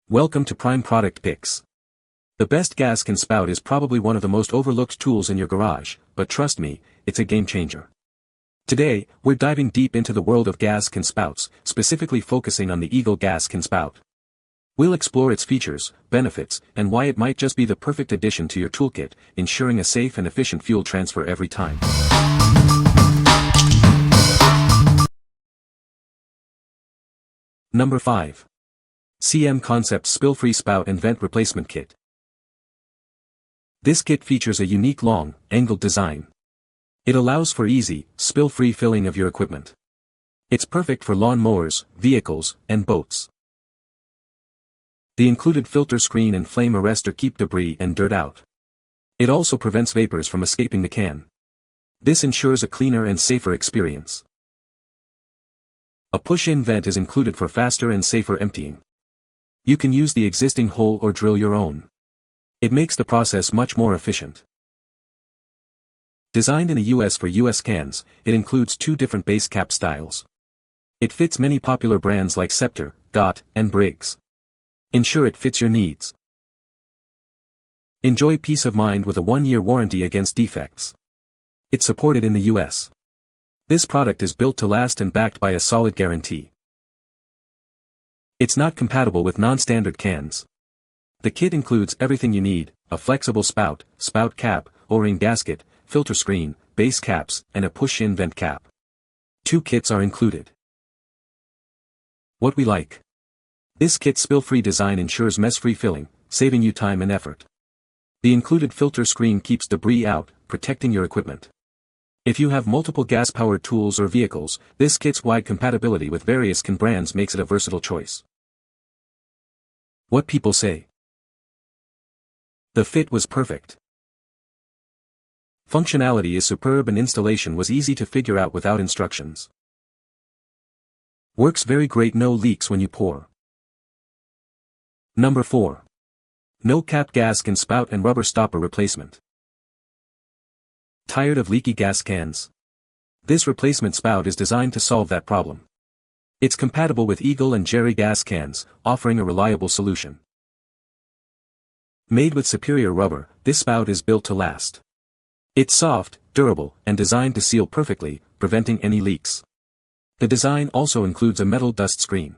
Welcome to Prime Product Picks. The best gas can spout is probably one of the most overlooked tools in your garage, but trust me, it's a game changer. Today, we're diving deep into the world of gas can spouts, specifically focusing on the Eagle Gas Can Spout. We'll explore its features, benefits, and why it might just be the perfect addition to your toolkit, ensuring a safe and efficient fuel transfer every time. Number 5. CM Concepts Spill-Free Spout and Vent Replacement Kit. This kit features a unique long, angled design. It allows for easy, spill-free filling of your equipment. It's perfect for lawn mowers, vehicles, and boats. The included filter screen and flame arrestor keep debris and dirt out. It also prevents vapors from escaping the can. This ensures a cleaner and safer experience. A push-in vent is included for faster and safer emptying. You can use the existing hole or drill your own. It makes the process much more efficient. Designed in the US for US cans, it includes two different base cap styles. It fits many popular brands like Scepter, Dot, and Briggs. Ensure it fits your needs. Enjoy peace of mind with a 1-year warranty against defects. It's supported in the US. This product is built to last and backed by a solid guarantee. It's not compatible with non-standard cans. The kit includes everything you need: a flexible spout, spout cap, O-ring gasket, filter screen, base caps, and a push-in vent cap. 2 kits are included. What we like. This kit's spill-free design ensures mess-free filling, saving you time and effort. The included filter screen keeps debris out, protecting your equipment. If you have multiple gas-powered tools or vehicles, this kit's wide compatibility with various can brands makes it a versatile choice. What people say. The fit was perfect. Functionality is superb and installation was easy to figure out without instructions. Works very great, no leaks when you pour. Number 4. No cap gas can spout and rubber stopper replacement. Tired of leaky gas cans? This replacement spout is designed to solve that problem. It's compatible with Eagle and Jerry gas cans, offering a reliable solution. Made with superior rubber, this spout is built to last. It's soft, durable, and designed to seal perfectly, preventing any leaks. The design also includes a metal dust screen.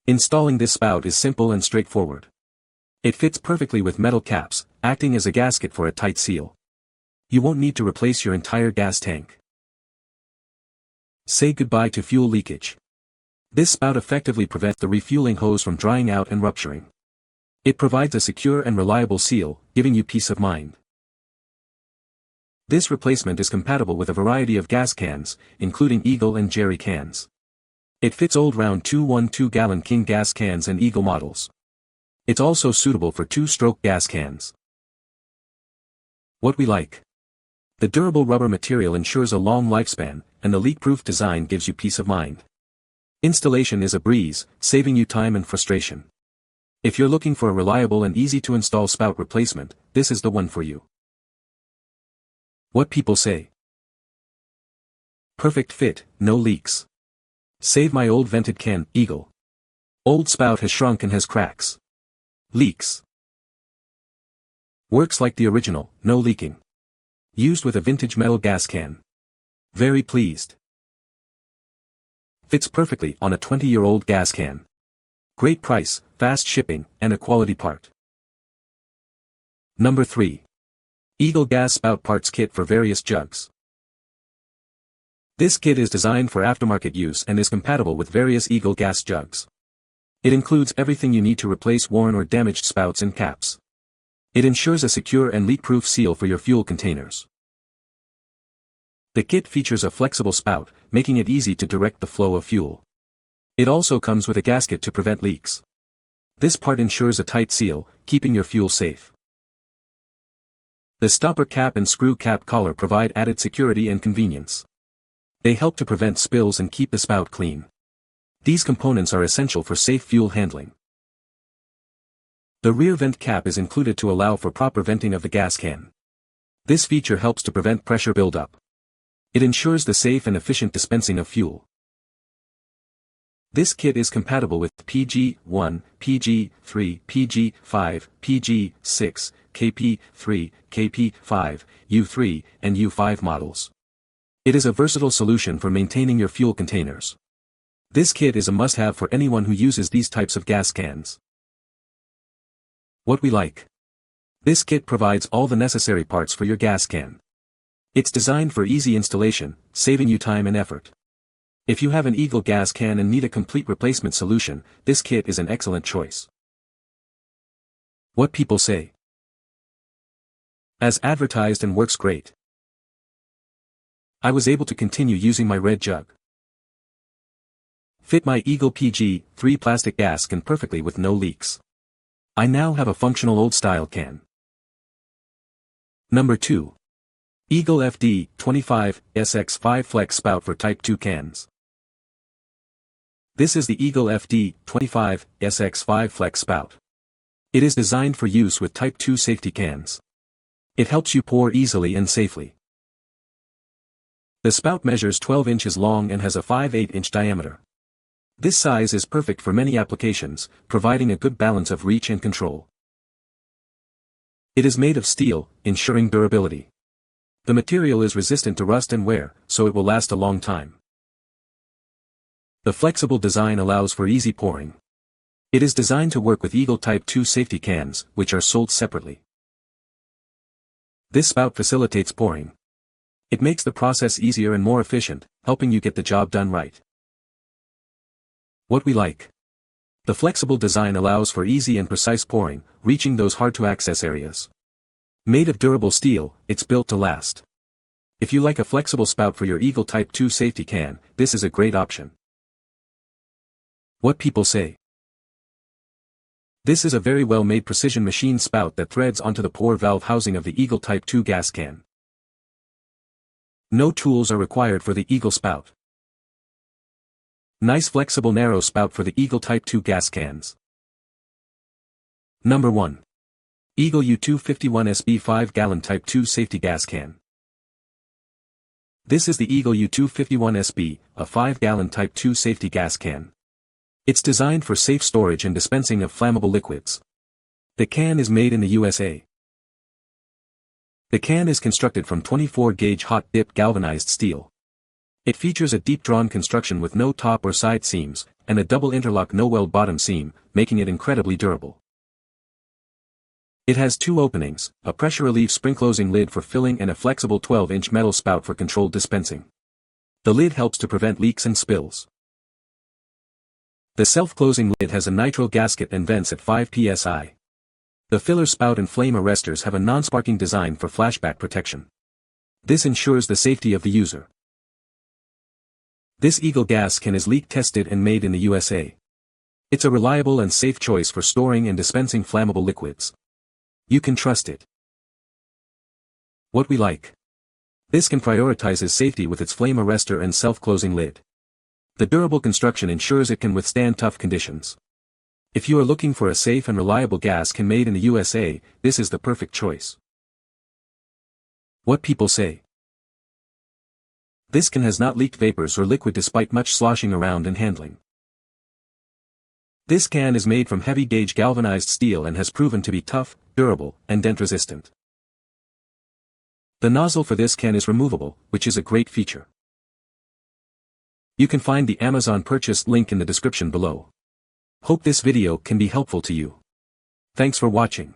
Installing this spout is simple and straightforward. It fits perfectly with metal caps, acting as a gasket for a tight seal. You won't need to replace your entire gas tank. Say goodbye to fuel leakage. This spout effectively prevents the refueling hose from drying out and rupturing. It provides a secure and reliable seal, giving you peace of mind. This replacement is compatible with a variety of gas cans, including Eagle and Jerry cans. It fits old round 212-gallon King gas cans and Eagle models. It's also suitable for 2-stroke gas cans. What we like. The durable rubber material ensures a long lifespan, and the leak-proof design gives you peace of mind. Installation is a breeze, saving you time and frustration. If you're looking for a reliable and easy-to-install spout replacement, this is the one for you. What people say. Perfect fit, no leaks. Save my old vented can, Eagle. Old spout has shrunk and has cracks. Leaks. Works like the original, no leaking. Used with a vintage metal gas can. Very pleased. Fits perfectly on a 20-year-old gas can. Great price, fast shipping, and a quality part. Number 3. Eagle Gas Spout Parts Kit for various jugs. This kit is designed for aftermarket use and is compatible with various Eagle gas jugs. It includes everything you need to replace worn or damaged spouts and caps. It ensures a secure and leak-proof seal for your fuel containers. The kit features a flexible spout, making it easy to direct the flow of fuel. It also comes with a gasket to prevent leaks. This part ensures a tight seal, keeping your fuel safe. The stopper cap and screw cap collar provide added security and convenience. They help to prevent spills and keep the spout clean. These components are essential for safe fuel handling. The rear vent cap is included to allow for proper venting of the gas can. This feature helps to prevent pressure buildup. It ensures the safe and efficient dispensing of fuel. This kit is compatible with PG-1, PG-3, PG-5, PG-6, KP-3, KP-5, U-3, and U-5 models. It is a versatile solution for maintaining your fuel containers. This kit is a must-have for anyone who uses these types of gas cans. What we like. This kit provides all the necessary parts for your gas can. It's designed for easy installation, saving you time and effort. If you have an Eagle gas can and need a complete replacement solution, this kit is an excellent choice. What people say. As advertised and works great. I was able to continue using my red jug. Fit my Eagle PG-3 plastic gas can perfectly with no leaks. I now have a functional old-style can. Number 2. Eagle FD25 SX5 Flex Spout for Type 2 cans. This is the Eagle FD25 SX5 Flex Spout. It is designed for use with Type 2 safety cans. It helps you pour easily and safely. The spout measures 12 inches long and has a 5/8-inch diameter. This size is perfect for many applications, providing a good balance of reach and control. It is made of steel, ensuring durability. The material is resistant to rust and wear, so it will last a long time. The flexible design allows for easy pouring. It is designed to work with Eagle Type 2 safety cans, which are sold separately. This spout facilitates pouring. It makes the process easier and more efficient, helping you get the job done right. What we like. The flexible design allows for easy and precise pouring, reaching those hard-to-access areas. Made of durable steel, it's built to last. If you like a flexible spout for your Eagle Type 2 safety can, this is a great option. What people say. This is a very well-made precision machine spout that threads onto the pour valve housing of the Eagle Type 2 gas can. No tools are required for the Eagle spout. Nice flexible narrow spout for the Eagle Type 2 gas cans. Number 1. Eagle U251SB 5-gallon Type 2 safety gas can. This is the Eagle U251SB, a 5-gallon Type 2 safety gas can. It's designed for safe storage and dispensing of flammable liquids. The can is made in the USA. The can is constructed from 24-gauge hot-dip galvanized steel. It features a deep-drawn construction with no top or side seams, and a double interlock no-weld bottom seam, making it incredibly durable. It has 2 openings, a pressure-relief spring-closing lid for filling and a flexible 12-inch metal spout for controlled dispensing. The lid helps to prevent leaks and spills. The self-closing lid has a nitro gasket and vents at 5 psi. The filler spout and flame arresters have a non-sparking design for flashback protection. This ensures the safety of the user. This Eagle gas can is leak-tested and made in the USA. It's a reliable and safe choice for storing and dispensing flammable liquids. You can trust it. What we like. This can prioritizes safety with its flame arrestor and self-closing lid. The durable construction ensures it can withstand tough conditions. If you are looking for a safe and reliable gas can made in the USA, this is the perfect choice. What people say. This can has not leaked vapors or liquid despite much sloshing around and handling. This can is made from heavy-gauge galvanized steel and has proven to be tough, durable, and dent-resistant. The nozzle for this can is removable, which is a great feature. You can find the Amazon purchase link in the description below. Hope this video can be helpful to you. Thanks for watching.